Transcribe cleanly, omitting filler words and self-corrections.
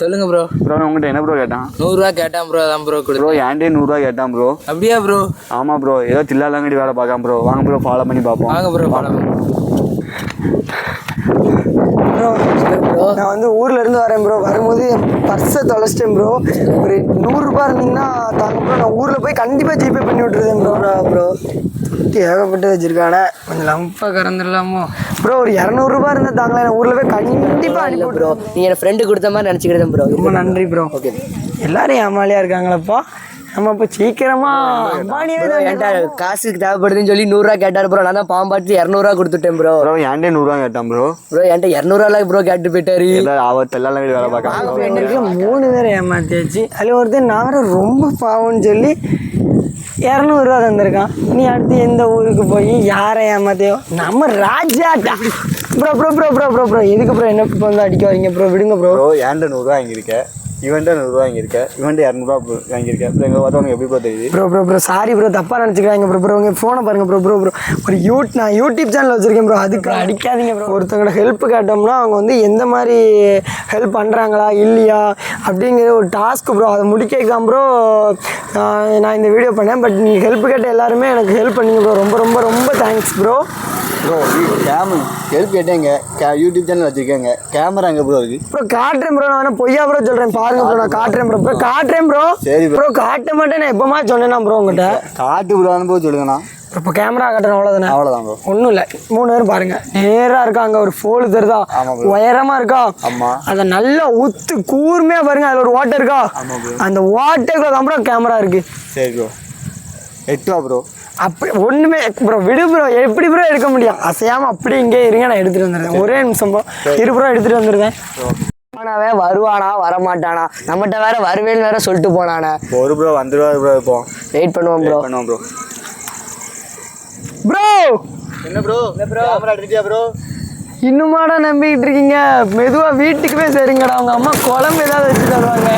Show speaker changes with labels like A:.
A: சொல்லுங்க bro.
B: Bro உங்கள்கிட்ட என்ன ப்ரோ கேட்டான்?
A: 100 ரூபா கேட்டான் ப்ரோ. அதான் ப்ரோ
B: ப்ரோ ஏன்டே 100 ரூபா கேட்டான் ப்ரோ.
A: அப்படியா ப்ரோ?
B: ஆமாம் ப்ரோ, ஏதோ தில்லாலங்கடி வேலை பார்க்காம ப்ரோ. வாங்க ப்ரோ ஃபாலோ பண்ணி பார்ப்போம்.
A: வாங்க ப்ரோ ஃபாலோ பண்ணுவோம்.
C: ப்ரோ நான் வந்து ஊரில் இருந்து வரேன் ப்ரோ. வரும்போது என் பர்ஸை தொலைச்சிட்டேன் ப்ரோ. ஒரு 100 ரூபா இருந்தீங்கன்னா தாங்க ப்ரோ. நான் ஊரில் போய் கண்டிப்பாக ஜிபே பண்ணி விட்டுருதேன் ப்ரோ. ஏகப்பட்டு வச்சிருக்கானே, கொஞ்சம் லம்பாக கறந்துடலாமோ ப்ரோ? ஒரு 200 ரூபா இருந்தால் தாங்களே, நான் ஊரில் போய் கண்டிப்பாக அனுப்பி
D: ப்ரோ. நீங்கள் என் ஃப்ரெண்டு கொடுத்த மாதிரி நினச்சிக்கிறேன் ப்ரோ.
C: ரொம்ப நன்றி ப்ரோ. ஓகே, எல்லாரும் ஏமாலியாக இருக்காங்களப்பா. நம்ம இப்போ சீக்கிரமாக
D: என்கிட்ட காசுக்கு தேவைப்படுதுன்னு சொல்லி 100 ரூபா கேட்டார் ப்ரோ. நான் தான் பாம்பாட்டு 200 ரூபா கொடுத்துட்டேன் ப்ரோ.
B: ப்ரோ ஏன்டே 100 ரூபா கேட்டான் ப்ரோ.
D: என்கிட்ட 200 ரூபா ப்ரோ கேட்டு போயிட்டாரு.
B: அவர் தில்லாலங்கடி வேலை பார்க்காம
C: 3 பேர் ஏமாத்தியாச்சு. அதில் ஒருத்தர் நான் வேறு ரொம்ப பாவம்னு சொல்லி 200 ரூபா தந்திருக்கான். நீ அடுத்து எந்த ஊருக்கு போய் யாரை ஏமாத்தியோ? நம்ம ராஜாட்டா bro. Bro bro bro bro bro எதுக்கு ப்ரோ என்ன இப்போ வந்து அடிக்க வரீங்க ப்ரோ? விடுங்க ப்ரோ.
B: ப்ரோ ஏன்ட்ட 100 ரூபா வாங்கியிருக்கேன், இவன்ட்ட 100 ரூபா வாங்கியிருக்கேன், இவன்ட்ட 200 ரூபா வாங்கியிருக்கேன். ப்ரோ எங்கள் பார்த்தா உனக்கு எப்படி ப்ரோ தெரியுது?
C: ப்ரோ சாரி ப்ரோ, தப்பாக நினச்சிக்கிறாங்க ப்ரோ. உங்கள் ஃபோனை பாருங்கள் ப்ரோ. ஒரு நான் யூடியூப் சேனல் வச்சுருக்கேன் ப்ரோ. அதுக்கு அடிக்காதீங்க ப்ரோ. ஒருத்தங்களோட ஹெல்ப் கேட்டோம்னா அவங்க வந்து எந்த மாதிரி ஹெல்ப் பண்ணுறாங்களா இல்லையா அப்படிங்கிற ஒரு டாஸ்க் ப்ரோ. அதை முடிக்கலாம் ப்ரோ நான் இந்த வீடியோ பண்ணேன். பட் நீங்கள் ஹெல்ப் கேட்ட எல்லாருமே எனக்கு ஹெல்ப் பண்ணிங்க ப்ரோ. ரொம்ப ரொம்ப ரொம்ப தேங்க்ஸ் ப்ரோ.
B: ப்ரோ ஹெல்ப் கேட்டேங்க, யூடியூப் சேனல் வச்சுருக்கேங்க. கேமரா எங்கே ப்ரோ இருக்குது?
C: ப்ரோ காட்டுறேன் ப்ரோ. நான் வேணா பொய்யா ப்ரோ சொல்கிறேன் பாருங்க ப்ரோ. நான் காட்டுறேன் ப்ரோ. காட்டுறேன் ப்ரோ. சரி ப்ரோ. காட்ட மாட்டேன். நான் எப்போமா சொன்னேன்னா ப்ரோ உங்கள்கிட்ட
B: காட்டு ப்ரோன்னு போய் சொல்லுங்கண்ணா.
C: இப்போ கேமரா காட்டுறேன், அவ்வளோதானே?
B: அவ்வளோதான் ப்ரோ.
C: ஒன்றும் இல்லை. 3 பேர் பாருங்க, நேராக இருக்காங்க. ஒரு ஃபோலு தருதா, உயரமாக இருக்கா.
B: ஆமாம்,
C: அதை நல்லா உத்து கூர்மையாக பாருங்க. அதில் ஒரு வாட்டர் இருக்கா. அந்த வாட்டருக்கு தான் ப்ரோ கேமரா இருக்கு.
B: சரி ப்ரோ, 8 ரூபா ப்ரோ.
C: அப்படி ஒன்றுமே ப்ரோ. விடு ப்ரோ, எப்படி ப்ரோ எடுக்க முடியும்? அசையாமல் அப்படி இங்கே இருங்க, நான் எடுத்துகிட்டு வந்துடுறேன். ஒரே நிமிஷம் ப்ரோ. 2 ப்ரோ எடுத்துகிட்டு வந்துடுறேன்.
D: ஆனாவே வருவானா வரமாட்டானா? நம்மகிட்ட வேற வருவேன்னு வேற சொல்லிட்டு போனானே.
B: ஒரு ப்ரோ வந்துடுவா ப்ரோ. இப்போ
D: வெயிட் பண்ணுவோம் ப்ரோ.
C: ப்ரோ
B: என்ன ப்ரோ கேமரா எடுத்துட்டியா ப்ரோ?
C: இன்னுமாடா நம்பிக்கிட்டு இருக்கீங்க? மெதுவாக வீட்டுக்கு போய் சரிங்கடா. அவங்க அம்மா குழம்பு ஏதாவது வச்சு தருவாங்க.